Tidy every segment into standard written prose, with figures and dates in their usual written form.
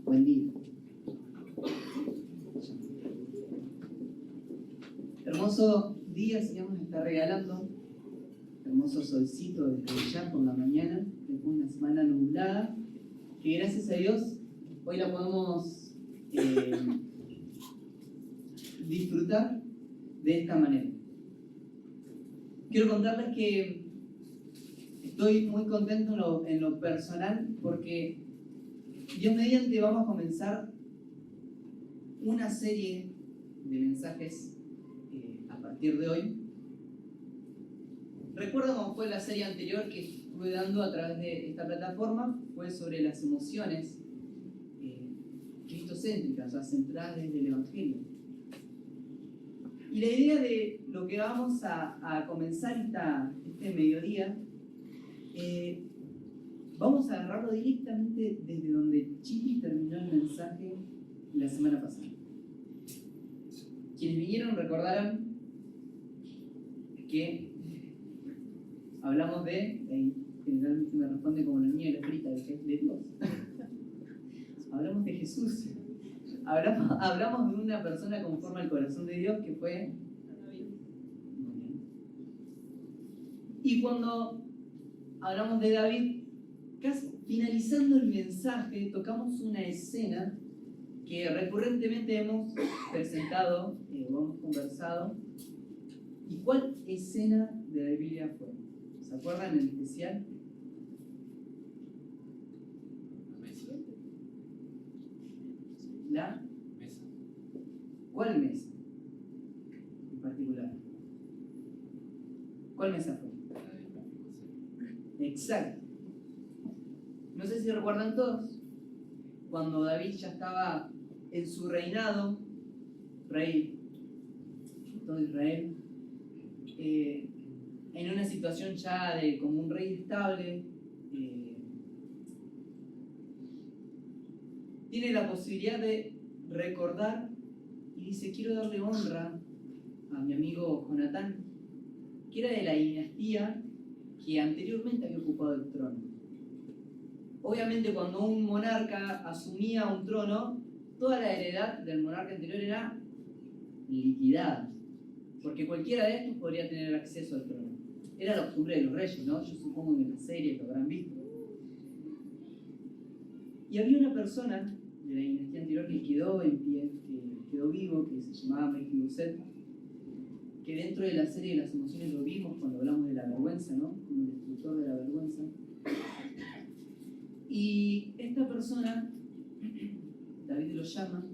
Buen día. Hermoso día, Señor, nos está regalando. Hermoso solcito desde ya por la mañana, después de una semana nublada, que gracias a Dios hoy la podemos disfrutar de esta manera. Quiero contarles que estoy muy contento en lo personal porque Dios mediante vamos a comenzar una serie de mensajes a partir de hoy. Recuerdo cómo fue la serie anterior que estuve dando a través de esta plataforma, fue sobre las emociones cristocéntricas, o sea, centradas desde el Evangelio. Y la idea de lo que vamos a comenzar este mediodía, vamos a agarrarlo directamente desde donde Chili terminó el mensaje la semana pasada. Quienes vinieron recordarán que hablamos generalmente me responde como la niña de la frita, de Dios. Hablamos de Jesús. Hablamos de una persona conforme al corazón de Dios que fue David. Y cuando hablamos de David, casi finalizando el mensaje, tocamos una escena que recurrentemente hemos presentado o hemos conversado. ¿Y cuál escena de la Biblia fue? ¿Se acuerdan en especial? La mesa. ¿Cuál mesa en particular? ¿Cuál mesa fue? Exacto. No sé si recuerdan todos, cuando David ya estaba en su reinado, rey de todo Israel, en una situación ya de como un rey estable, tiene la posibilidad de recordar y dice: quiero darle honra a mi amigo Jonatán, que era de la dinastía que anteriormente había ocupado el trono. Obviamente, cuando un monarca asumía un trono, toda la heredad del monarca anterior era liquidada, porque cualquiera de estos podría tener acceso al trono. Era la costumbre de los reyes, ¿no? Yo supongo que en la serie lo habrán visto. Y había una persona de la dinastía anterior que quedó en pie, que quedó vivo, que se llamaba Mefiboset, que dentro de la serie de las emociones lo vimos cuando hablamos de la vergüenza, ¿no? Como el destructor de la vergüenza. Y esta persona, David lo llama,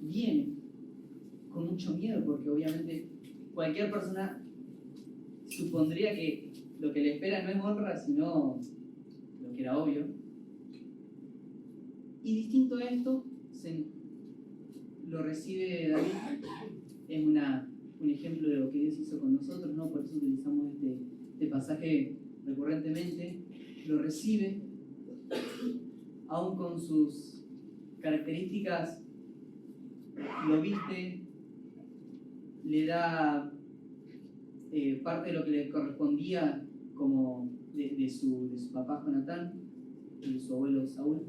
viene con mucho miedo, porque obviamente cualquier persona supondría que lo que le espera no es honra, sino lo que era obvio. Y distinto a esto, lo recibe David. Es un ejemplo de lo que Dios hizo con nosotros, ¿no? Por eso utilizamos este pasaje recurrentemente. Lo recibe, aún con sus características, lo viste, le da parte de lo que le correspondía como de su papá Jonatán y de su abuelo Saúl.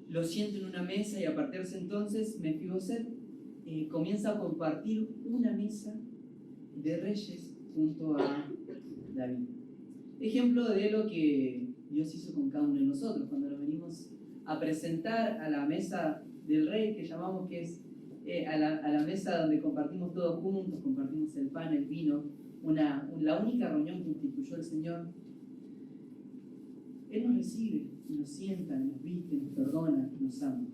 Lo sienta en una mesa y a partir de ese entonces Mefiboset comienza a compartir una mesa de reyes junto a David. Ejemplo de lo que Dios hizo con cada uno de nosotros cuando nos venimos a presentar a la mesa del rey, que llamamos que es a la mesa donde compartimos todos juntos, compartimos el pan, el vino, la única reunión que instituyó el Señor. Él nos recibe, nos sienta, nos viste, nos perdona, nos ama.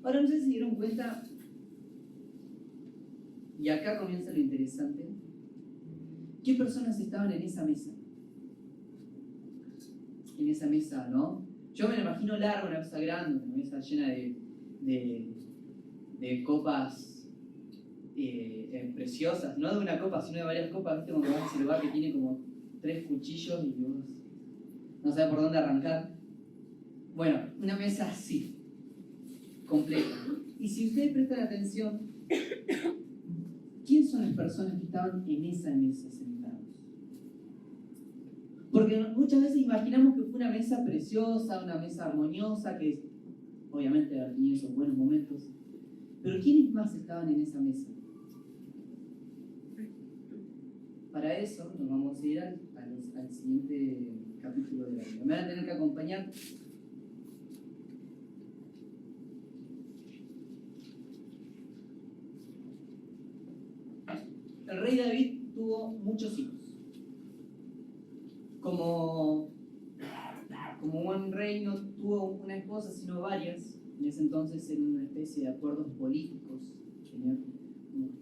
Ahora, no sé si se dieron cuenta, y acá comienza lo interesante, ¿qué personas estaban en esa mesa? En esa mesa, ¿no? Yo me lo imagino largo, una mesa grande, una mesa llena de copas preciosas, no de una copa, sino de varias copas. ¿Viste? Cuando vas a ese lugar que tiene como 3 cuchillos y vos no sabes por dónde arrancar. Bueno, una mesa así, completa. Y si ustedes prestan atención, ¿quién son las personas que estaban en esa mesa sentados? Porque muchas veces imaginamos que fue una mesa preciosa, una mesa armoniosa, que obviamente tenía esos buenos momentos. Pero ¿quiénes más estaban en esa mesa? Para eso nos vamos a ir al siguiente capítulo de la Biblia. Me van a tener que acompañar. El rey David tuvo muchos hijos. Como buen rey no tuvo una esposa, sino varias. En ese entonces eran una especie de acuerdos políticos. Tenía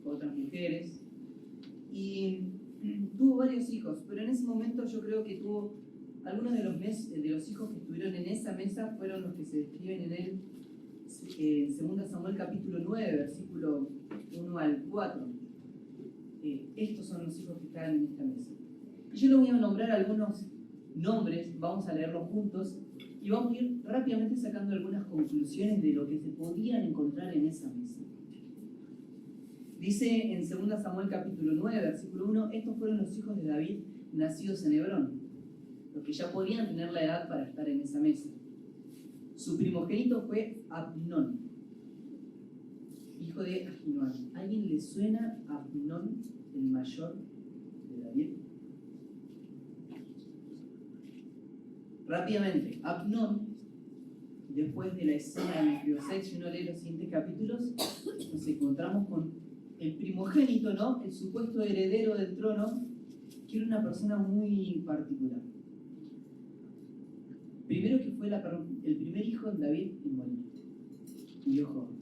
otras mujeres. Y tuvo varios hijos, pero en ese momento yo creo que tuvo algunos de los hijos que estuvieron en esa mesa fueron los que se describen en él en 2 Samuel capítulo 9, versículo 1 al 4. Estos son los hijos que estaban en esta mesa. Y yo les voy a nombrar algunos nombres, vamos a leerlos juntos y vamos a ir rápidamente sacando algunas conclusiones de lo que se podían encontrar en esa mesa. Dice en 2 Samuel capítulo 9, versículo 1, estos fueron los hijos de David nacidos en Hebrón, los que ya podían tener la edad para estar en esa mesa. Su primogénito fue Amnón, hijo de Ahinoam. ¿Alguien le suena a Amnón, el mayor de David? Rápidamente, Amnón, después de la escena de Mefiboset, si uno lee los siguientes capítulos, nos encontramos con el primogénito, ¿no? El supuesto heredero del trono, que era una persona muy particular. Primero que fue el primer hijo de David en morir. Murió joven.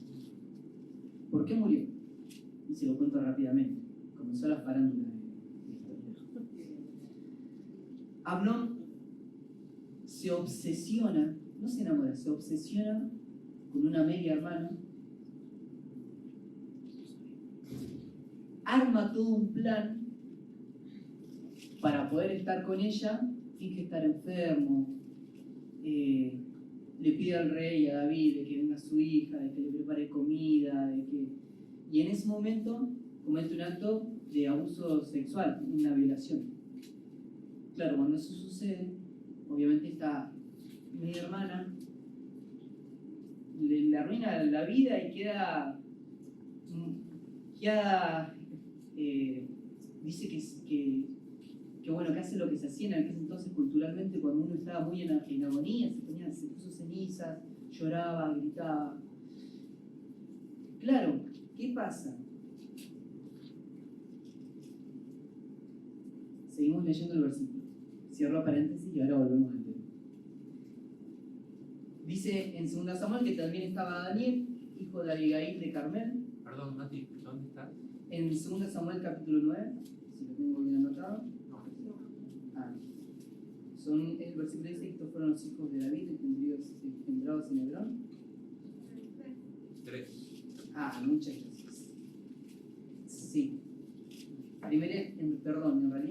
¿Por qué murió? Y se lo cuento rápidamente. Comenzó la farándula de historia. Amnón se obsesiona, no se enamora, se obsesiona con una media hermana. Arma todo un plan para poder estar con ella, finge estar enfermo, le pide al rey, a David, de que venga su hija, de que le prepare comida, y en ese momento comete un acto de abuso sexual, una violación. Claro, cuando eso sucede, obviamente esta media hermana le arruina la vida y queda dice que bueno, que hace lo que se hacía en aquel entonces culturalmente cuando uno estaba muy en agonía, se puso cenizas, lloraba, gritaba. Claro, ¿qué pasa? Seguimos leyendo el versículo. Cierro paréntesis y ahora volvemos al tema. Dice en 2 Samuel que también estaba Daniel, hijo de Abigail de Carmel. Perdón, Mati, ¿dónde está? En 2 Samuel capítulo 9, si lo tengo bien anotado. El versículo dice que estos fueron los hijos de David engendrados en Hebrón. 3. Muchas gracias. Sí. En realidad es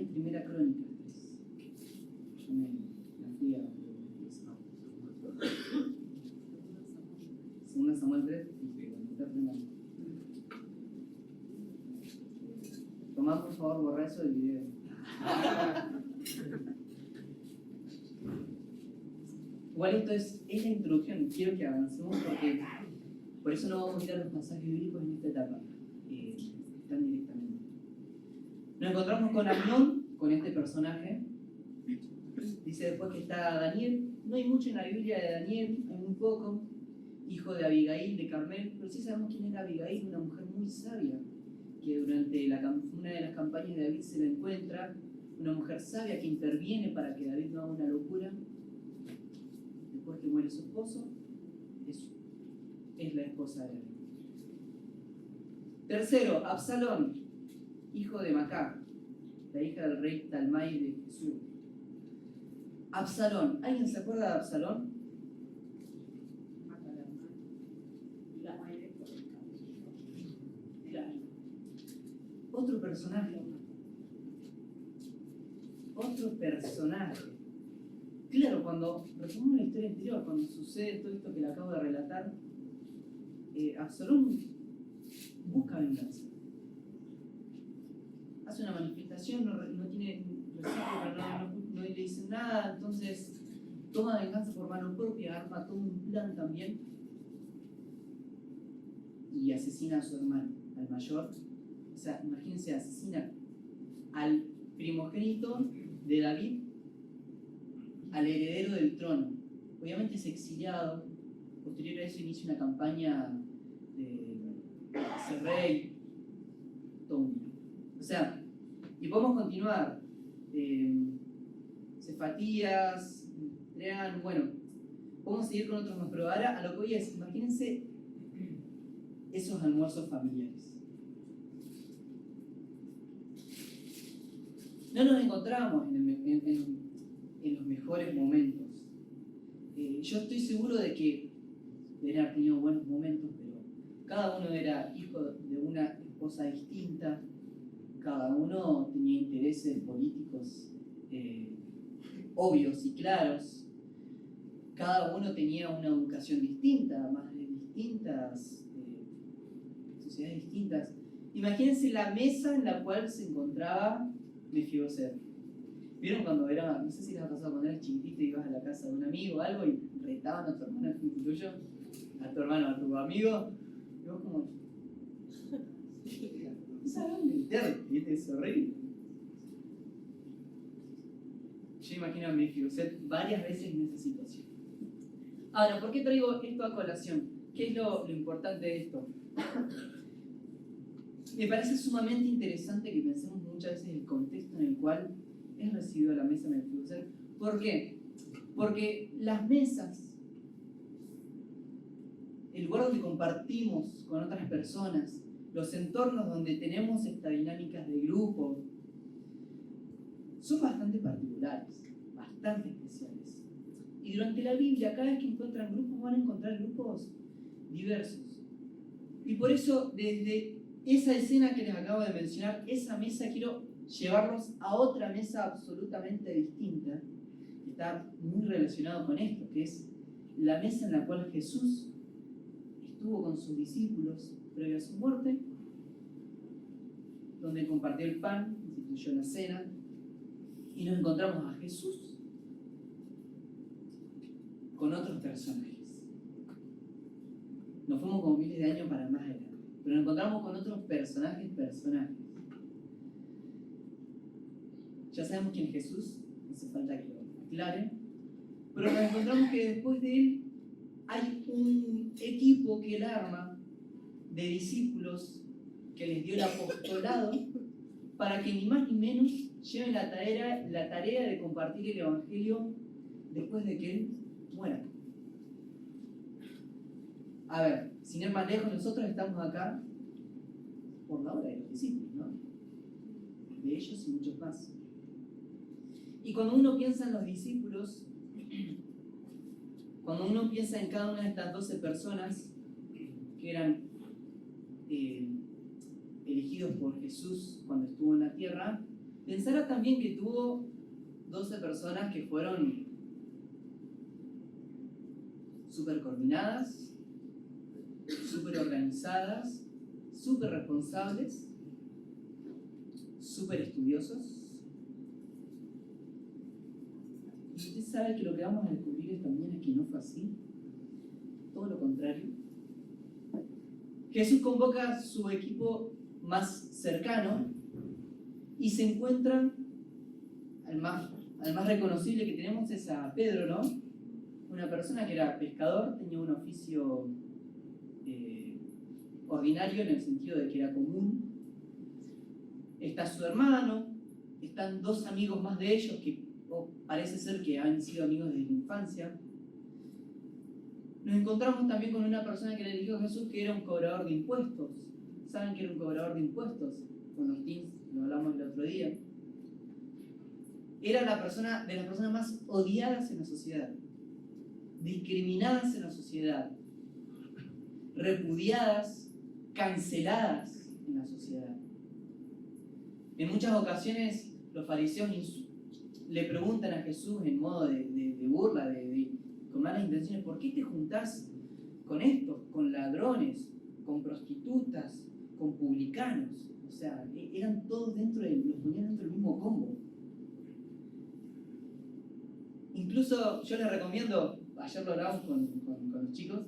Primera Crónica 3. Yo me fui a 2 Samuel 3. Tomás, por favor, borra eso del video. Igual esto es la introducción, quiero que avancemos porque por eso no vamos a mirar los pasajes bíblicos en esta etapa, tan directamente. Nos encontramos con Amnón, con este personaje. Dice después que está Daniel. No hay mucho en la Biblia de Daniel, hay muy poco. Hijo de Abigail de Carmel, pero sí sabemos quién era Abigail, una mujer muy sabia, que durante una de las campañas de David se la encuentra, una mujer sabia que interviene para que David no haga una locura. Después que muere su esposo, es la esposa de David. Tercero, Absalón, hijo de Macá, la hija del rey Talmai de Jesús. Absalón, ¿alguien se acuerda de Absalón? Claro. Otro personaje. Claro, cuando retomamos la historia anterior, cuando sucede todo esto que le acabo de relatar, Absalón busca venganza. Hace una manifestación, no tiene recíproca, no le dicen nada, entonces toma venganza por mano propia, arma todo un plan también y asesina a su hermano, al mayor. O sea, imagínense, asesina al primogénito de David, al heredero del trono. Obviamente es exiliado. Posterior a eso inicia una campaña de ser rey. Todo un lío. O sea, y podemos continuar. Cefatías, Trean, bueno, podemos seguir con otros más, pero ahora a lo que voy es, imagínense esos almuerzos familiares. No nos encontramos en los mejores momentos. Yo estoy seguro de que deben haber tenido buenos momentos, pero cada uno era hijo de una esposa distinta, cada uno tenía intereses políticos obvios y claros, cada uno tenía una educación distinta, madres distintas, sociedades distintas. Imagínense la mesa en la cual se encontraba Mefiboset. ¿Vieron cuando era, no sé si les ha pasado cuando eras chiquitito y ibas a la casa de un amigo o algo y retaban a tu hermano al frente tuyo, a tu hermano, a tu amigo, y vos como, no sabes meterte, es horrible. Yo imagino a Mefiboset varias veces en esa situación. Ahora, ¿por qué traigo esto a colación? ¿Qué es lo importante de esto? Me parece sumamente interesante que pensemos muchas veces en el contexto en el cual es recibido a la mesa de Mefiboset. ¿Por qué? Porque las mesas, el lugar donde compartimos con otras personas, los entornos donde tenemos estas dinámicas de grupo, son bastante particulares, bastante especiales. Y durante la Biblia, cada vez que encuentran grupos, van a encontrar grupos diversos. Y por eso, desde esa escena que les acabo de mencionar, esa mesa, quiero llevarlos a otra mesa absolutamente distinta, que está muy relacionado con esto, que es la mesa en la cual Jesús estuvo con sus discípulos previo a su muerte, donde compartió el pan, instituyó la cena, y nos encontramos a Jesús con otros personajes. Nos fuimos como miles de años para más adelante, pero nos encontramos con otros personajes. Ya sabemos quién es Jesús, no hace falta que lo aclare, pero nos encontramos que después de él hay un equipo que él arma de discípulos que les dio el apostolado para que ni más ni menos lleven la tarea de compartir el Evangelio después de que él muera. A ver, sin ir más lejos, nosotros estamos acá por la obra de los discípulos, ¿no? De ellos y muchos más. Y cuando uno piensa en los discípulos, cuando uno piensa en cada una de estas 12 personas que eran elegidos por Jesús cuando estuvo en la tierra, pensará también que tuvo 12 personas que fueron súper coordinadas, súper organizadas, súper responsables, súper estudiosos. Y usted sabe que lo que vamos a descubrir también es que no fue así, todo lo contrario. Jesús convoca a su equipo más cercano y se encuentran, al más reconocible que tenemos es a Pedro, ¿no? Una persona que era pescador, tenía un oficio ordinario en el sentido de que era común. Está su hermano, están 2 amigos más de ellos que parece ser que han sido amigos desde la infancia. Nos encontramos también con una persona que le eligió a Jesús que era un cobrador de impuestos. ¿Saben que era un cobrador de impuestos? Con los teens, lo hablamos el otro día. Era de las personas más odiadas en la sociedad, discriminadas en la sociedad, repudiadas, canceladas en la sociedad. En muchas ocasiones los fariseos le preguntan a Jesús en modo de burla, con malas intenciones, ¿por qué te juntás con estos, con ladrones, con prostitutas, con publicanos? O sea, eran todos los ponían dentro del mismo combo. Incluso yo les recomiendo, ayer lo hablamos con los chicos,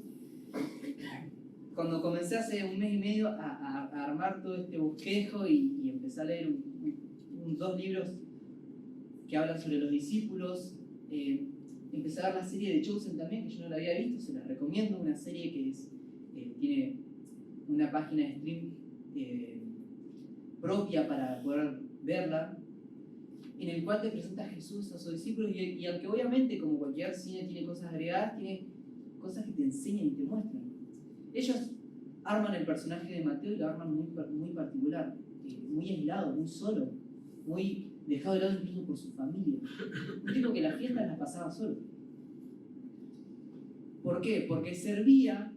cuando comencé hace un mes y medio a armar todo este bosquejo y empecé a leer dos libros que hablan sobre los discípulos, empecé a ver la serie de Chosen también, que yo no la había visto, se la recomiendo, una serie que tiene una página de stream propia para poder verla, en el cual te presenta a Jesús, a sus discípulos, y aunque obviamente como cualquier cine tiene cosas agregadas, tiene cosas que te enseñan y te muestran. Ellos arman el personaje de Mateo y lo arman muy particular, muy aislado, muy solo, muy dejado de lado incluso por su familia. Un tipo que las fiestas las pasaba solo. ¿Por qué? Porque servía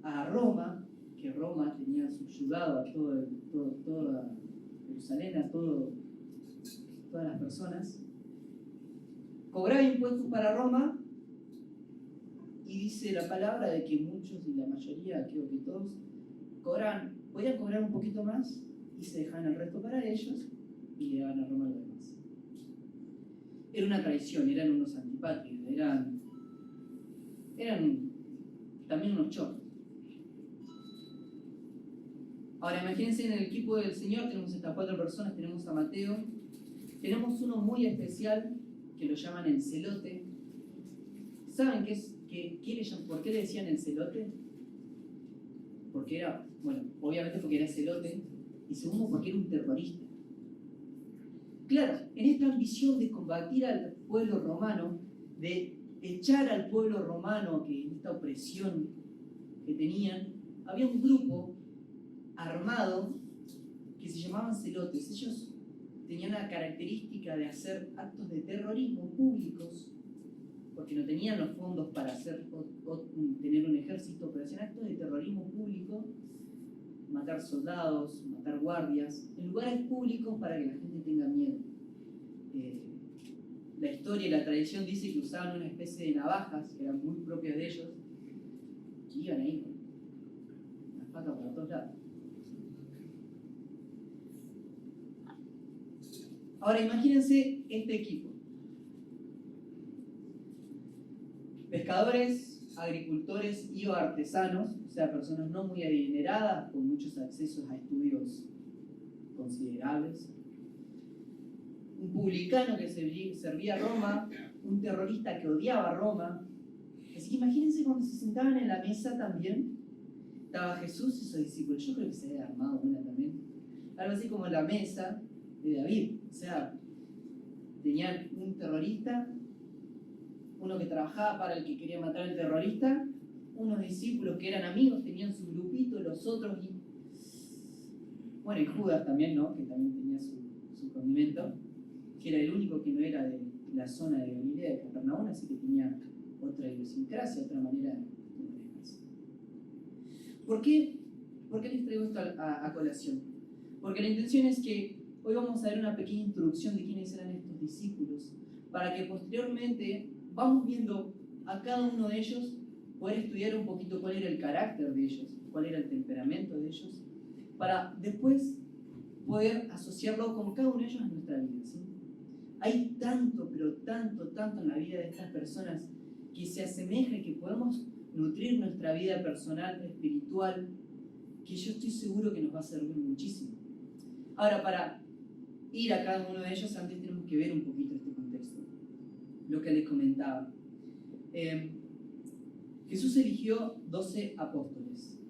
a Roma, que Roma tenía subyugado a toda Jerusalén, a todas las personas, cobraba impuestos para Roma, y dice la palabra de que muchos y la mayoría, creo que todos, podían cobrar un poquito más y se dejaban el resto para ellos y le daban a Roma lo demás. Era una traición, eran unos antipatrios, eran también unos chorros. Ahora imagínense, en el equipo del Señor tenemos estas 4 personas, tenemos a Mateo, tenemos uno muy especial que lo llaman el celote. ¿Saben por qué le decían el celote? Porque obviamente porque era celote, y segundo porque era un terrorista. Claro, en esta ambición de combatir al pueblo romano, de echar al pueblo romano, que en esta opresión que tenían, había un grupo armado que se llamaban celotes. Ellos tenían la característica de hacer actos de terrorismo públicos, porque no tenían los fondos para tener un ejército, pero hacían actos de terrorismo público, matar soldados, matar guardias, en lugares públicos para que la gente tenga miedo. La historia y la tradición dice que usaban una especie de navajas, que eran muy propias de ellos, que iban ahí con las patas para todos lados. Ahora imagínense este equipo. Pescadores, agricultores y artesanos, o sea, personas no muy adineradas, con muchos accesos a estudios considerables. Un publicano que servía a Roma, un terrorista que odiaba a Roma. Así que imagínense cuando se sentaban en la mesa también, estaba Jesús y sus discípulos. Yo creo que se había armado una también. Algo así como la mesa de David. O sea, tenían un terrorista, uno que trabajaba para el que quería matar al terrorista, unos discípulos que eran amigos, tenían su grupito, los otros, y Judas también, ¿no? Que también tenía su condimento, que era el único que no era de la zona de Galilea, de Capernaum, así que tenía otra idiosincrasia, otra manera de manejarse. ¿Por qué les traigo esto a colación? Porque la intención es que hoy vamos a ver una pequeña introducción de quiénes eran estos discípulos, para que posteriormente vamos viendo a cada uno de ellos, poder estudiar un poquito cuál era el carácter de ellos, cuál era el temperamento de ellos, para después poder asociarlo con cada uno de ellos en nuestra vida, ¿sí? Hay tanto, pero tanto en la vida de estas personas que se asemeja y que podemos nutrir nuestra vida personal, espiritual, que yo estoy seguro que nos va a servir muchísimo. Ahora, para ir a cada uno de ellos, antes tenemos que ver un poquito este contexto, lo que les comentaba. Jesús eligió 12 apóstoles.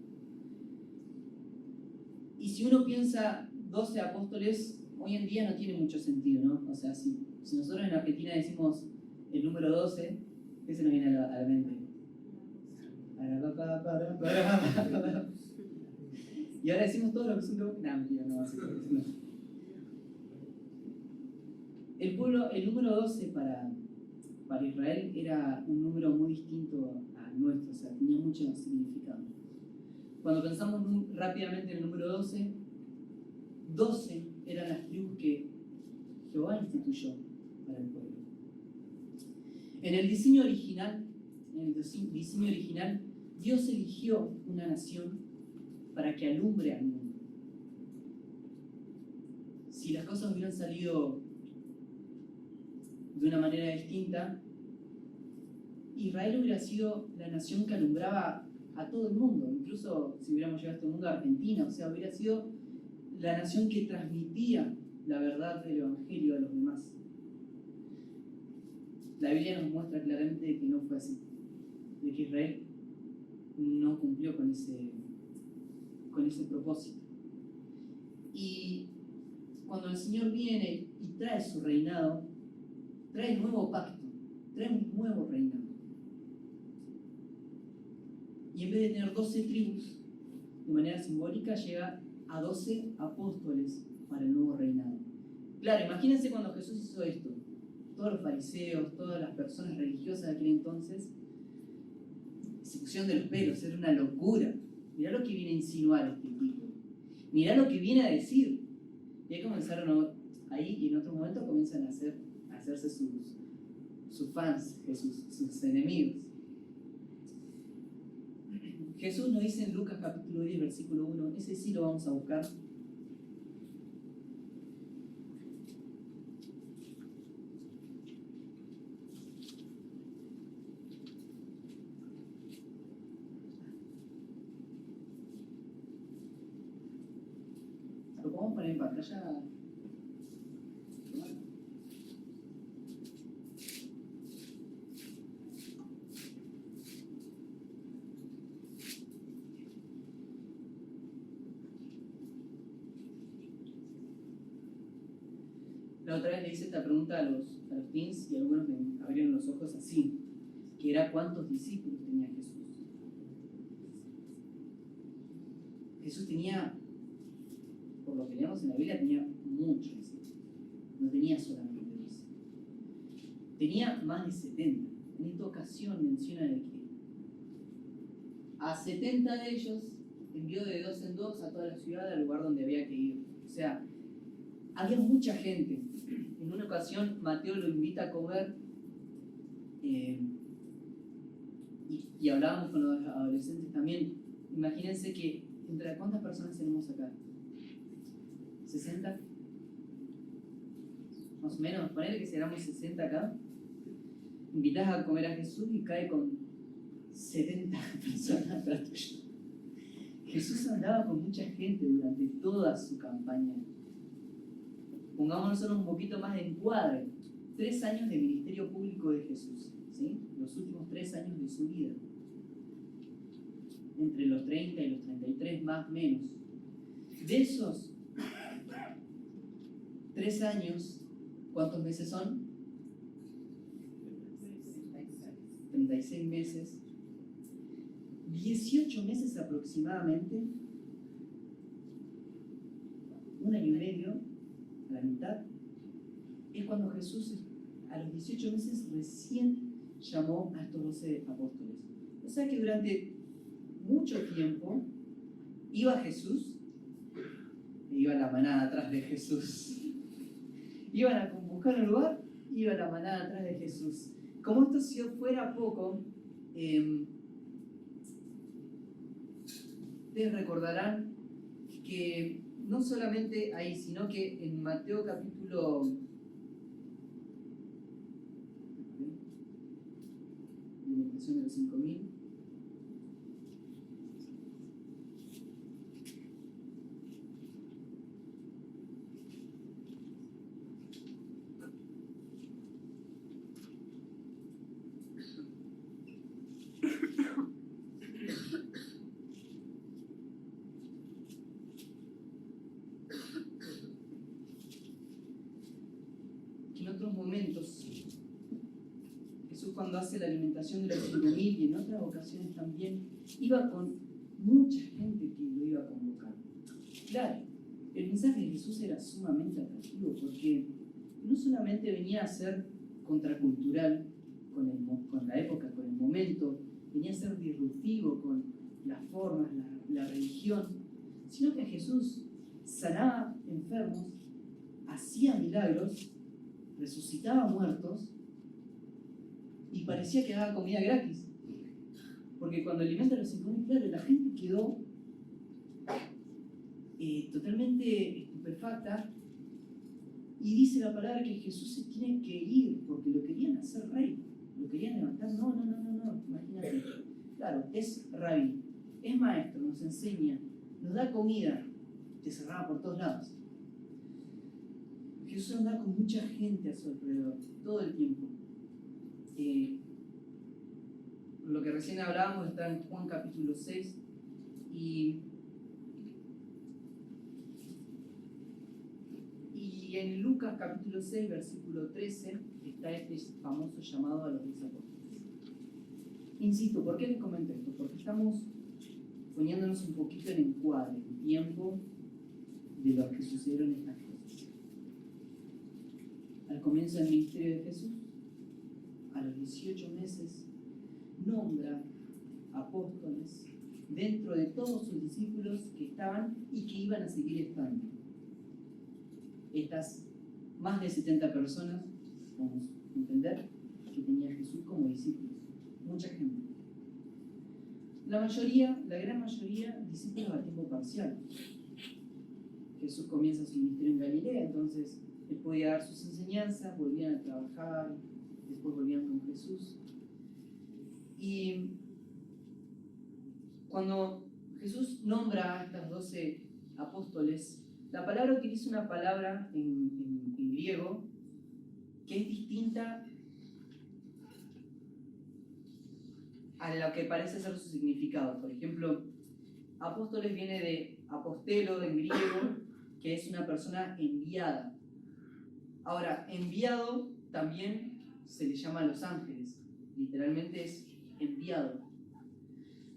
Y si uno piensa 12 apóstoles, hoy en día no tiene mucho sentido, ¿no? O sea, si nosotros en Argentina decimos el número 12, ¿qué se nos viene a la mente? Y ahora decimos todo lo que son los... No, mentira, no va a ser eso. El número 12 para Israel era un número muy distinto al nuestro, o sea, tenía mucho significado. Cuando pensamos rápidamente en el número 12, 12 eran las tribus que Jehová instituyó para el pueblo. En el diseño original, Dios eligió una nación para que alumbre al mundo. Si las cosas hubieran salido de una manera distinta, Israel hubiera sido la nación que alumbraba a todo el mundo, incluso si hubiéramos llegado a este mundo, a Argentina, o sea, hubiera sido la nación que transmitía la verdad del Evangelio a los demás. La Biblia nos muestra claramente que no fue así, de que Israel no cumplió con ese propósito. Y cuando el Señor viene y trae su reinado, trae el nuevo pacto, trae un nuevo reinado. Y en vez de tener 12 tribus, de manera simbólica llega a 12 apóstoles para el nuevo reinado. Claro, imagínense cuando Jesús hizo esto. Todos los fariseos, todas las personas religiosas de aquel entonces se pusieron de los pelos, era una locura. Mirá lo que viene a insinuar este tipo. Mirá lo que viene a decir. Y ahí comenzaron, ahí y en otro momento comienzan a hacerse sus fans, sus enemigos. Jesús nos dice en Lucas capítulo 10, versículo 1, ese sí lo vamos a buscar. Lo podemos poner en pantalla. La otra vez le hice esta pregunta a los teens y algunos me abrieron los ojos así, que era ¿cuántos discípulos tenía Jesús? Jesús tenía, por lo que leemos en la Biblia, tenía muchos discípulos, no tenía solamente 12. Tenía más de 70. En esta ocasión menciona de que a 70 de ellos envió de 2 en 2 a toda la ciudad al lugar donde había que ir. O sea, había mucha gente. En una ocasión Mateo lo invita a comer y hablábamos con los adolescentes también. Imagínense que ¿entre cuántas personas tenemos acá? ¿60? Más o menos, ponele que seamos 60 acá. Invitás a comer a Jesús y cae con 70 personas atrás tuyo. Jesús andaba con mucha gente durante toda su campaña. Pongámonos un poquito más de encuadre. 3 años de ministerio público de Jesús, ¿sí? Los últimos 3 años de su vida. Entre los 30 y los 33, más o menos. De esos 3 años, ¿cuántos meses son? 36 meses. 18 meses aproximadamente. 1 año y medio. A la mitad, es cuando Jesús a los 18 meses recién llamó a estos 12 apóstoles. O sea que durante mucho tiempo iba Jesús e iba la manada atrás de Jesús. Iban a buscar un lugar, iba la manada atrás de Jesús. Como esto si fuera poco, ustedes recordarán que no solamente ahí, sino que en Mateo capítulo... Alimentación de los 5.000. Momentos, Jesús cuando hace la alimentación de los 5.000 y en otras ocasiones también iba con mucha gente que lo iba a convocar. Claro, el mensaje de Jesús era sumamente atractivo porque no solamente venía a ser contracultural con la época, con el momento, venía a ser disruptivo con las formas, la religión, sino que Jesús sanaba enfermos, hacía milagros, resucitaba muertos y parecía que daba comida gratis. Porque cuando alimenta a los 5.000, claro, la gente quedó totalmente estupefacta y dice la palabra que Jesús se tiene que ir porque lo querían hacer rey. ¿Lo querían levantar? No, imagínate. Claro, es rabí, es maestro, nos enseña, nos da comida, te cerraba por todos lados. Jesús andaba con mucha gente a su alrededor, todo el tiempo. Lo que recién hablábamos está en Juan capítulo 6 y en Lucas capítulo 6 versículo 13 está este famoso llamado a los 10 apóstoles. Insisto, ¿por qué les comento esto? Porque estamos poniéndonos un poquito en encuadre, en tiempo de lo que sucedieron estas cosas. Al comienzo del ministerio de Jesús, a los 18 meses, nombra apóstoles dentro de todos sus discípulos que estaban y que iban a seguir estando. Estas más de 70 personas, vamos a entender, que tenía Jesús como discípulos. Mucha gente. La gran mayoría, discípulos a tiempo parcial. Jesús comienza su ministerio en Galilea, entonces él podía dar sus enseñanzas, volvían a trabajar, después volvían con Jesús. Y cuando Jesús nombra a estas 12 apóstoles, la palabra utiliza una palabra en griego que es distinta a lo que parece ser su significado. Por ejemplo, apóstoles viene de apostelo en griego, que es una persona enviada. Ahora, enviado también se le llama a los ángeles, literalmente es enviado.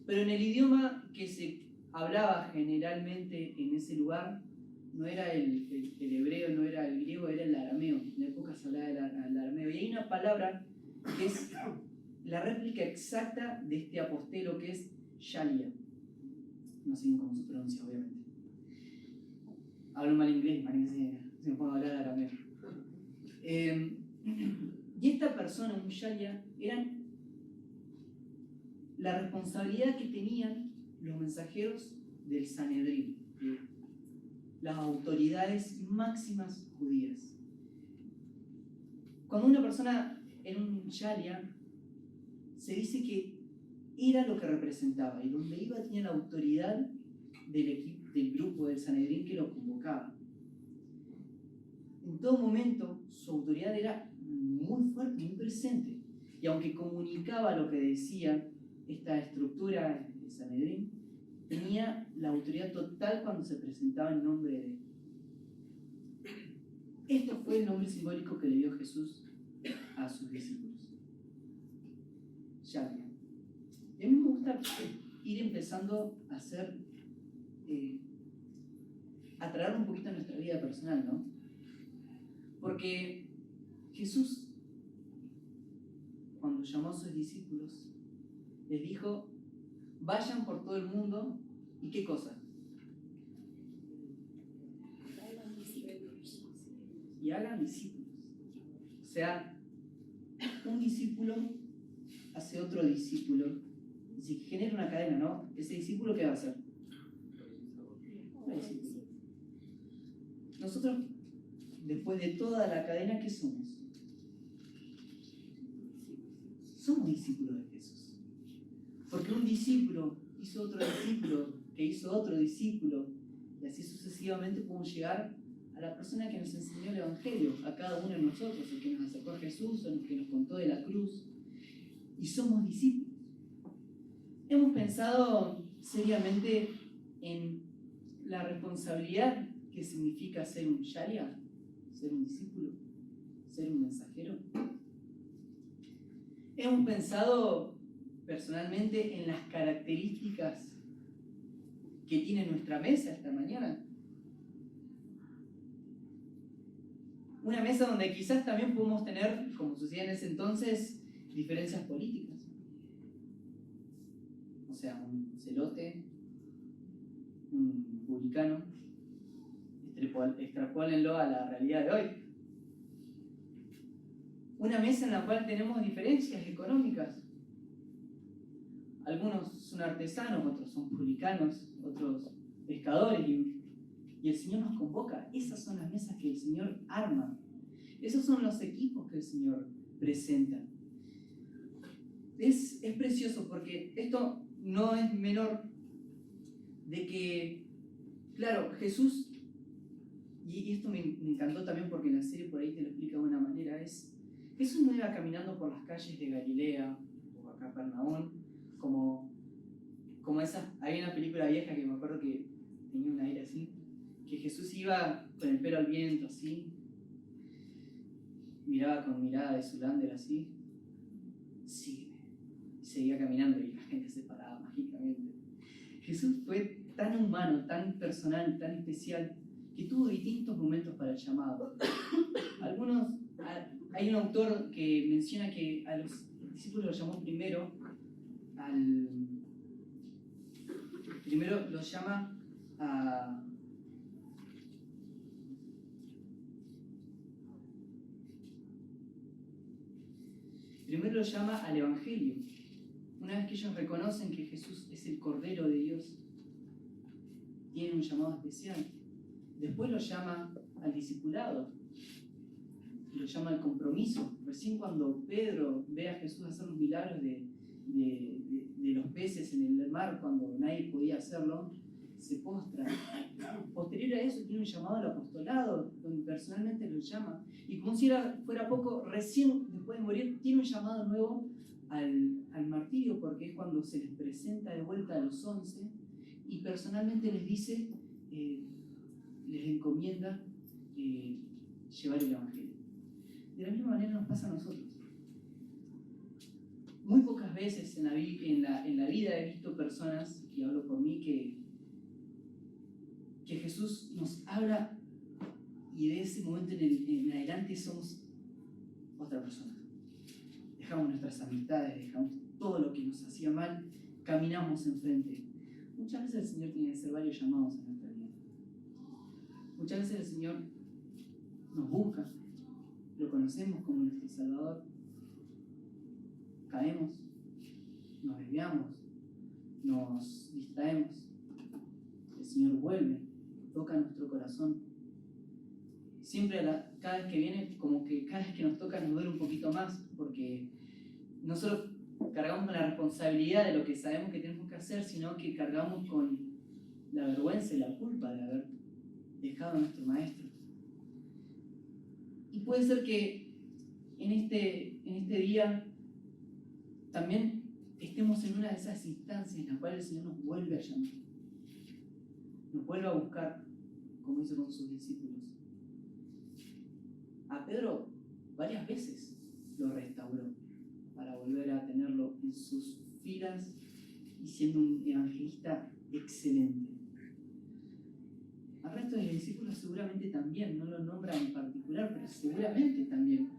Pero en el idioma que se hablaba generalmente en ese lugar, no era el hebreo, no era el griego, era el arameo. En la época se hablaba el arameo. Y hay una palabra que es la réplica exacta de este apostelo, que es Shalia. No sé bien cómo se pronuncia, obviamente. Hablo mal inglés, para que se me ponga a hablar arameo. Y esta persona, un Shalia, eran la responsabilidad que tenían los mensajeros del Sanedrín, las autoridades máximas judías. Cuando una persona era un Shalia, se dice que era lo que representaba, y donde iba tenía la autoridad del grupo del Sanedrín que lo convocaba. En todo momento su autoridad era muy fuerte, muy presente, y aunque comunicaba lo que decía esta estructura del Sanedrín, tenía la autoridad total cuando se presentaba en nombre de él. Esto fue el nombre simbólico que le dio Jesús a sus discípulos. Shalia. Y a mí me gusta ir empezando a hacer, a traer un poquito a nuestra vida personal, ¿no? Porque Jesús, cuando llamó a sus discípulos, les dijo: vayan por todo el mundo, ¿y qué cosa? Y hagan discípulos. O sea, un discípulo hace otro discípulo, y si genera una cadena, ¿no? Ese discípulo, ¿qué va a hacer? Un discípulo. Nosotros, después de toda la cadena, ¿qué somos? Somos discípulos de Jesús. Porque un discípulo hizo otro discípulo, que hizo otro discípulo, y así sucesivamente podemos llegar a la persona que nos enseñó el Evangelio, a cada uno de nosotros, el que nos acercó a Jesús, o el que nos contó de la cruz, y somos discípulos. Hemos pensado seriamente en la responsabilidad que significa ser un Shalia, ser un discípulo, ser un mensajero. Hemos pensado personalmente en las características que tiene nuestra mesa esta mañana. Una mesa donde quizás también podemos tener, como sucedía en ese entonces, diferencias políticas. O sea, un celote, un republicano, extrapólenlo a la realidad de hoy. Una mesa en la cual tenemos diferencias económicas. Algunos son artesanos, otros son publicanos, otros pescadores, y el Señor nos convoca. Esas son las mesas que el Señor arma. Esos son los equipos que el Señor presenta. es precioso porque esto no es menor de que, claro, Jesús, y esto me encantó también porque en la serie por ahí te lo explica de una manera, Jesús no iba caminando por las calles de Galilea o a Capernaum como esa, hay una película vieja que me acuerdo que tenía un aire así, que Jesús iba con el pelo al viento así, miraba con mirada de Zulander así, sígueme, y seguía caminando y la gente se paraba mágicamente. Jesús fue tan humano, tan personal, tan especial, que tuvo distintos momentos para el llamado. Hay un autor que menciona que a los discípulos los llamó primero los llama a primero los llama al Evangelio. Una vez que ellos reconocen que Jesús es el Cordero de Dios, tienen un llamado especial. Después los llama al discipulado, lo llama al compromiso. Recién cuando Pedro ve a Jesús hacer los milagros de los peces en el mar, cuando nadie podía hacerlo, se postra. Posterior a eso tiene un llamado al apostolado, donde personalmente lo llama. Y como si fuera poco, recién después de morir, tiene un llamado nuevo al martirio, porque es cuando se les presenta de vuelta a los 11 y personalmente les dice, les encomienda llevar el Evangelio. De la misma manera nos pasa a nosotros. Muy pocas veces en la vida he visto personas, y hablo por mí, que Jesús nos habla y de ese momento en adelante somos otra persona. Dejamos nuestras amistades, dejamos todo lo que nos hacía mal, caminamos enfrente. Muchas veces el Señor tiene que hacer varios llamados en nuestra vida. Muchas veces el Señor nos busca, lo conocemos como nuestro Salvador, caemos, nos desviamos, nos distraemos, el Señor vuelve, toca nuestro corazón. Siempre cada vez que viene, como que cada vez que nos toca nos duele un poquito más, porque no solo cargamos con la responsabilidad de lo que sabemos que tenemos que hacer, sino que cargamos con la vergüenza y la culpa de haber dejado a nuestro Maestro. Y puede ser que en este día también estemos en una de esas instancias en las cuales el Señor nos vuelve a llamar, nos vuelve a buscar, como hizo con sus discípulos. A Pedro varias veces lo restauró para volver a tenerlo en sus filas y siendo un evangelista excelente. Al resto de los discípulos seguramente también, no lo nombra en particular, pero seguramente también.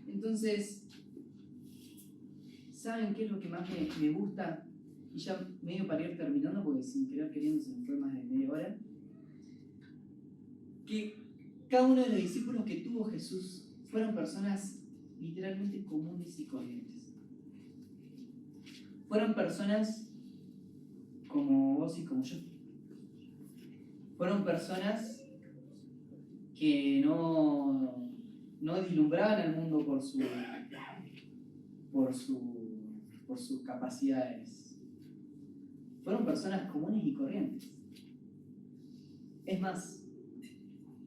Entonces, ¿saben qué es lo que más me gusta? Y ya medio para ir terminando, porque sin querer queriendo se me fue más de media hora. Que cada uno de los discípulos que tuvo Jesús fueron personas literalmente comunes y corrientes. Fueron personas como vos y como yo. Fueron personas que no deslumbraban al mundo por sus capacidades. Fueron personas comunes y corrientes. Es más,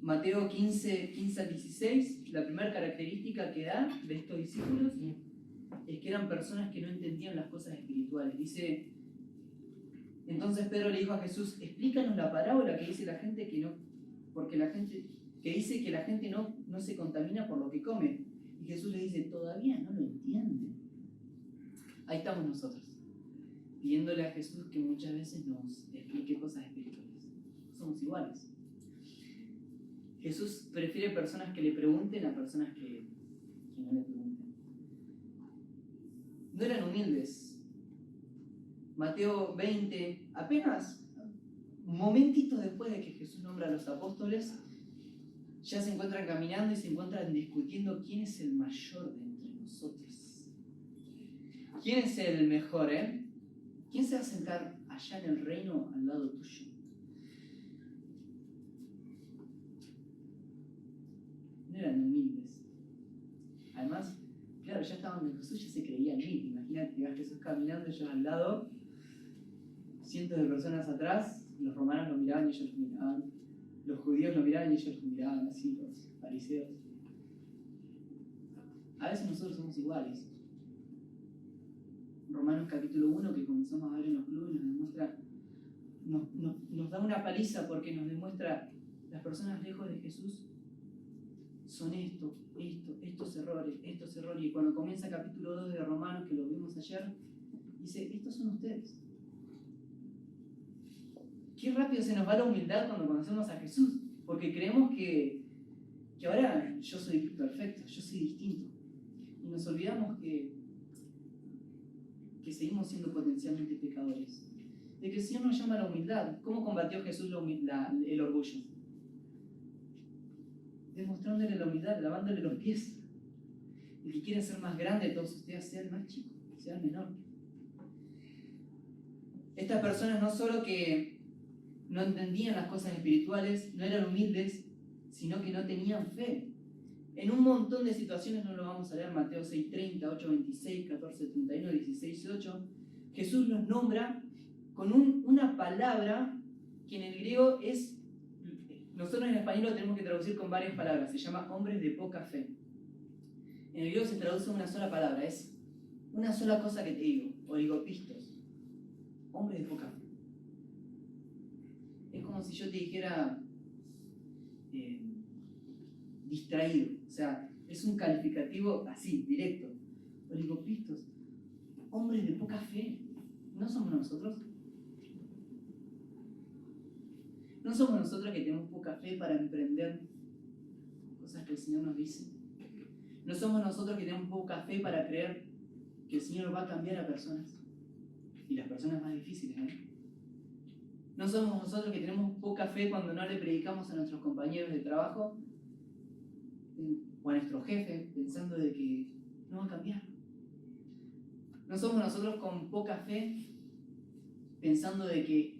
Mateo 15 al 16, la primera característica que da de estos discípulos es que eran personas que no entendían las cosas espirituales. Dice, entonces Pedro le dijo a Jesús, explícanos la parábola que dice la gente que dice que la gente no se contamina por lo que come. Y Jesús le dice, todavía no lo entienden. Ahí estamos nosotros, pidiéndole a Jesús que muchas veces nos explique cosas espirituales. Somos iguales. Jesús prefiere personas que le pregunten a personas que no le pregunten. No eran humildes. Mateo 20, apenas momentitos después de que Jesús nombra a los apóstoles, ya se encuentran caminando y se encuentran discutiendo quién es el mayor de entre nosotros. ¿Quién es el mejor, ¿Quién se va a sentar allá en el reino al lado tuyo? No eran humildes. Además, claro, ya estaban con Jesús, ya se creían mil. Imagínate, vas Jesús caminando, ellos al lado, cientos de personas atrás, los romanos lo miraban y ellos lo miraban, los judíos lo miraban y ellos lo miraban, así los fariseos. A veces nosotros somos iguales. Romanos capítulo 1, que comenzamos a ver en los clubes, nos demuestra, nos da una paliza porque nos demuestra las personas lejos de Jesús son estos errores. Y cuando comienza el capítulo 2 de Romanos, que lo vimos ayer, dice, estos son ustedes. Qué rápido se nos va la humildad cuando conocemos a Jesús, porque creemos que ahora yo soy perfecto, yo soy distinto. Y nos olvidamos que seguimos siendo potencialmente pecadores. De que el Señor nos llama a la humildad. ¿Cómo combatió Jesús el orgullo? Demostrándole la humildad, lavándole los pies. El que quiere ser más grande de todos ustedes, sea el más chico, sea el menor. Estas personas no solo que no entendían las cosas espirituales, no eran humildes, sino que no tenían fe. En un montón de situaciones, no lo vamos a leer, Mateo 6:30, 8:26, 14:31, 16:8, Jesús los nombra con una palabra que en el griego es, nosotros en español lo tenemos que traducir con varias palabras, se llama hombres de poca fe. En el griego se traduce una sola palabra, es una sola cosa que te digo, oligopistos, hombres de poca fe. Es como si yo te dijera distraído, o sea, es un calificativo así, directo. Oligopistos, hombres de poca fe, ¿no somos nosotros? ¿No somos nosotros que tenemos poca fe para emprender cosas que el Señor nos dice? ¿No somos nosotros que tenemos poca fe para creer que el Señor va a cambiar a personas? Y las personas más difíciles, ¿eh? ¿No somos nosotros que tenemos poca fe cuando no le predicamos a nuestros compañeros de trabajo o a nuestro jefe pensando de que no va a cambiar? ¿No somos nosotros con poca fe pensando de que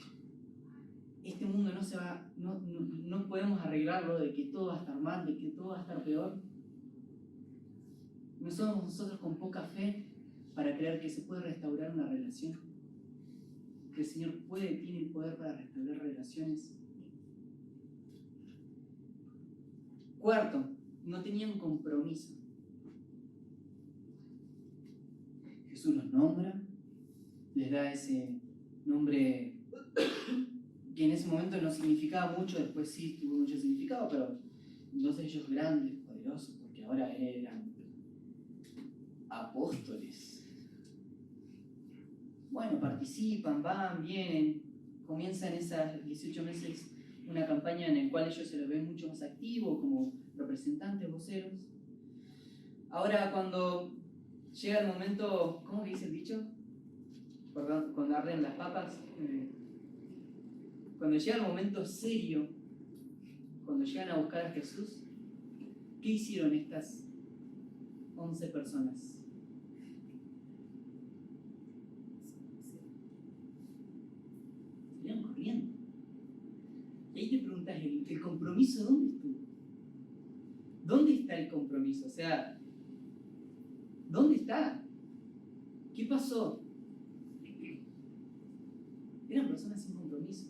este mundo no podemos arreglarlo, de que todo va a estar mal, de que todo va a estar peor? ¿No somos nosotros con poca fe para creer que se puede restaurar una relación? Que el Señor tiene el poder para restaurar relaciones. Cuarto, no tenían compromiso. Jesús los nombra, les da ese nombre que en ese momento no significaba mucho, después sí tuvo mucho significado, pero entonces ellos grandes, poderosos, porque ahora eran apóstoles. Bueno, participan, van, vienen, comienzan esas 18 meses una campaña en la cual ellos se los ven mucho más activos como representantes, voceros. Ahora cuando llega el momento, ¿cómo que dice el dicho? Cuando arden las papas. Cuando llega el momento serio, cuando llegan a buscar a Jesús, ¿qué hicieron estas 11 personas? Salieron corriendo. Y ahí te preguntas, ¿el compromiso dónde estuvo? ¿Dónde está el compromiso? O sea, ¿dónde está? ¿Qué pasó? Eran personas sin compromiso.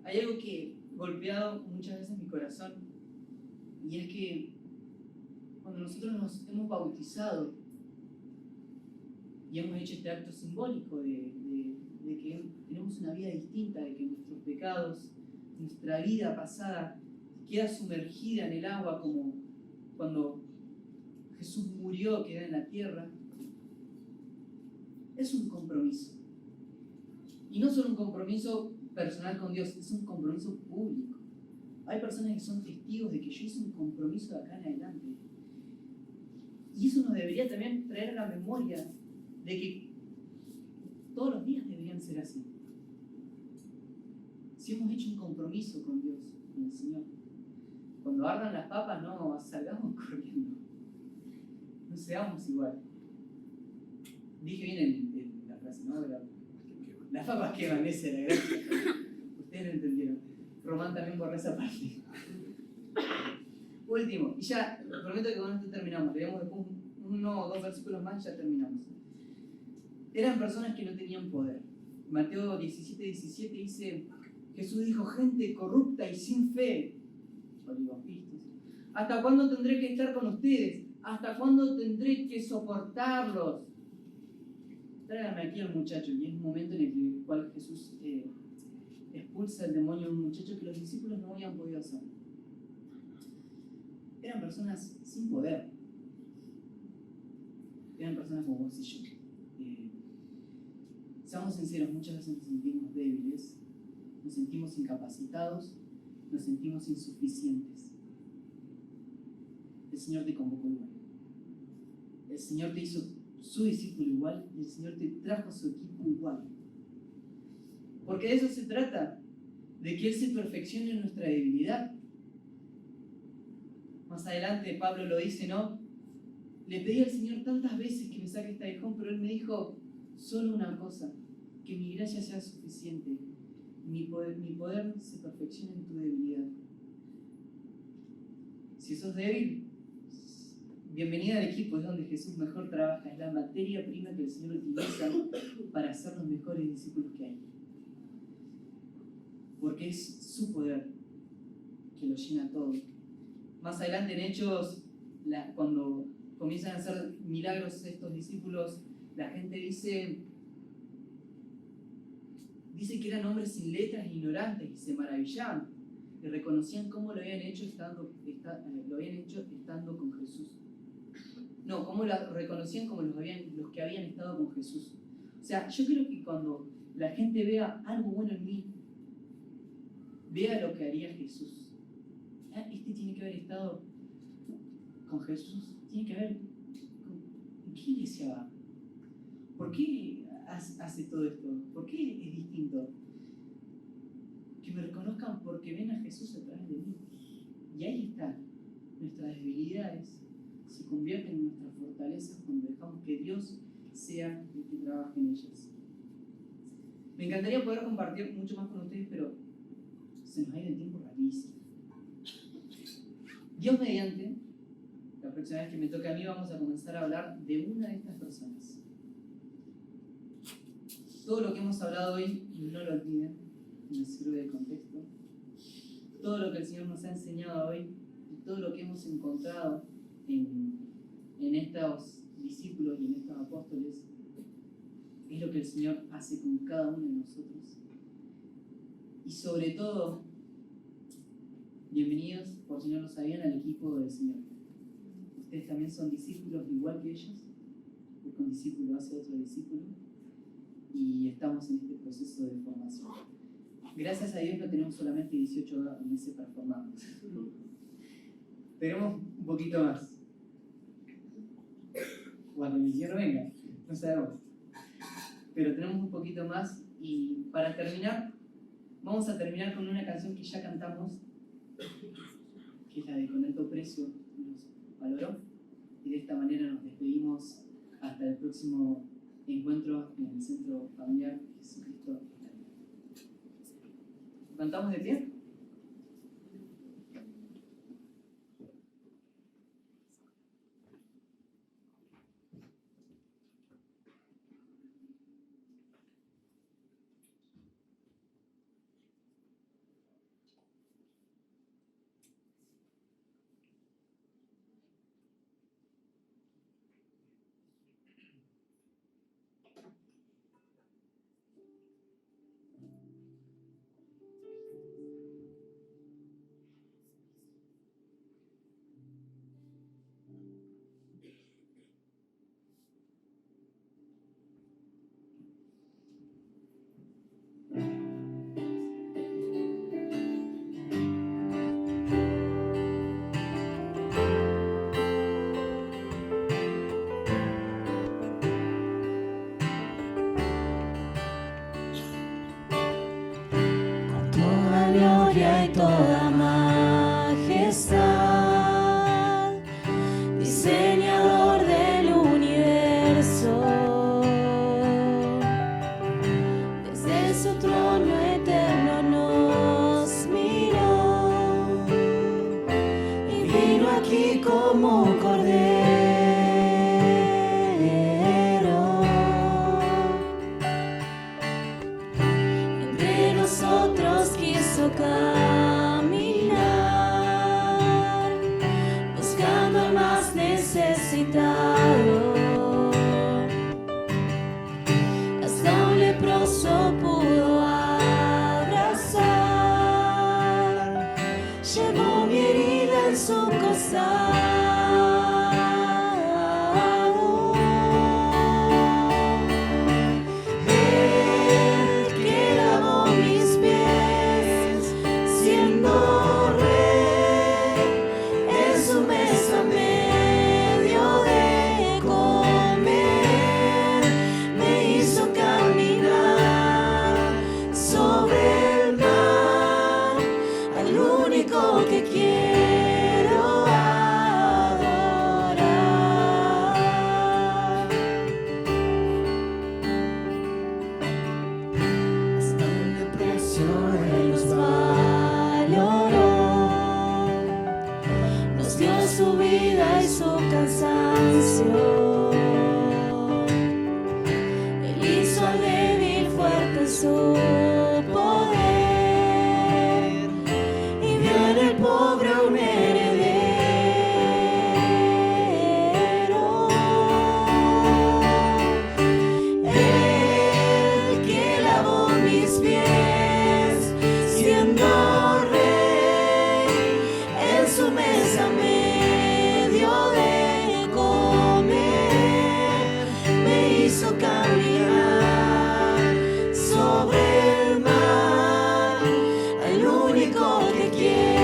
Hay algo que ha golpeado muchas veces mi corazón, y es que cuando nosotros nos hemos bautizado y hemos hecho este acto simbólico de que tenemos una vida distinta, de que nuestros pecados, nuestra vida pasada queda sumergida en el agua como cuando Jesús murió, queda en la tierra, es un compromiso. Y no solo un compromiso personal con Dios, es un compromiso público. Hay personas que son testigos de que yo hice un compromiso de acá en adelante. Y eso nos debería también traer a la memoria de que todos los días deberían ser así. Si hemos hecho un compromiso con Dios, con el Señor, cuando ardan las papas, no salgamos corriendo. No seamos igual. Dije bien la frase, ¿no? Las papas queman, esa era, gracias. Ustedes lo entendieron. Román también borró esa parte. Último, y ya, prometo que con esto terminamos. Tenemos después uno o dos versículos más y ya terminamos. Eran personas que no tenían poder. Mateo 17 dice, Jesús dijo, gente corrupta y sin fe, oligopistas, ¿hasta cuándo tendré que estar con ustedes? ¿Hasta cuándo tendré que soportarlos? Tráigame aquí al muchacho. Y es un momento en el cual Jesús expulsa el demonio de un muchacho que los discípulos no habían podido hacer. Eran personas sin poder. Eran personas como vos y yo. Seamos sinceros, muchas veces nos sentimos débiles, nos sentimos incapacitados, nos sentimos insuficientes. El Señor te convocó igual. El Señor te hizo su discípulo igual y el Señor te trajo a su equipo igual. Porque de eso se trata, de que Él se perfeccione en nuestra debilidad. Más adelante Pablo lo dice, ¿no? Le pedí al Señor tantas veces que me saque este aguijón, pero Él me dijo solo una cosa, que mi gracia sea suficiente. Mi poder se perfecciona en tu debilidad. Si sos débil, bienvenida al equipo, es donde Jesús mejor trabaja, es la materia prima que el Señor utiliza para hacer los mejores discípulos que hay. Porque es su poder que lo llena todo. Más adelante en Hechos, cuando comienzan a hacer milagros estos discípulos, la gente dice que eran hombres sin letras e ignorantes y se maravillaban y reconocían cómo lo habían hecho estando con Jesús. No, cómo lo reconocían como los que habían estado con Jesús. O sea, yo creo que cuando la gente vea algo bueno en mí, vea lo que haría Jesús. Este tiene que haber estado con Jesús, tiene que haber... ¿En qué iglesia va? ¿Por qué hace todo esto? ¿Por qué es distinto? Que me reconozcan porque ven a Jesús a través de mí. Y ahí está. Nuestras debilidades se convierten en nuestras fortalezas cuando dejamos que Dios sea el que trabaje en ellas. Me encantaría poder compartir mucho más con ustedes, pero se nos ha ido el tiempo rapidísimo. Dios mediante, la próxima vez que me toque a mí vamos a comenzar a hablar de una de estas personas. Todo lo que hemos hablado hoy, no lo olviden, nos sirve de contexto. Todo lo que el Señor nos ha enseñado hoy y todo lo que hemos encontrado en estos discípulos y en estos apóstoles es lo que el Señor hace con cada uno de nosotros. Y sobre todo, bienvenidos, por si no lo sabían, al equipo del Señor. Ustedes también son discípulos igual que ellos, porque un discípulo hace otro discípulo, y estamos en este proceso de formación. Gracias a Dios no tenemos solamente 18 meses para formarnos. Tenemos un poquito más. Cuando el Señor venga, no sabemos. Pero tenemos un poquito más, y para terminar, vamos a terminar con una canción que ya cantamos, que es la de Con alto precio nos valoró, y de esta manera nos despedimos hasta el próximo encuentro en el Centro Familiar Jesucristo. ¿Cantamos de pie? Gloria y toda majestad, diseñador del universo, desde su trono eterno nos miró y vino aquí como un cordero. caminar, buscando al más necesitado. Hasta un leproso pudo abrazar, llevó mi herida en su costado. Que quiero adorar. Hasta un leproso Él nos valoró, nos dio su vida y su cansancio. Él hizo al débil fuerte en su pobre un heredero. El que lavó mis pies, siendo rey, en su mesa me dio de comer, me hizo caminar sobre el mar, al único que quiero.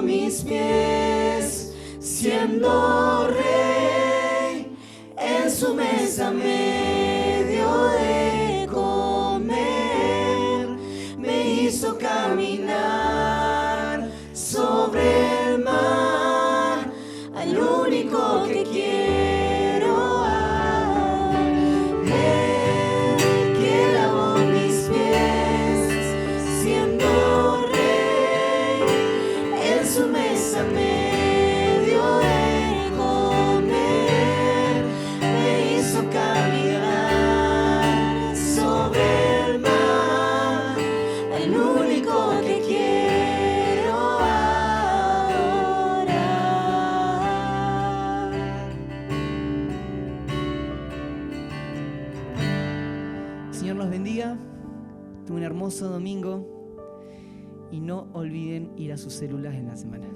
Mis pies, siendo rey, en su mesa me dio de comer, me hizo caminar sobre el mar, al único que quiero amar. El que lavó mis pies, siendo su mesa me dio de comer, me hizo caminar sobre el mar, el único que quiero adorar. Señor los bendiga, tuve un hermoso domingo. Y no olviden ir a sus células en la semana.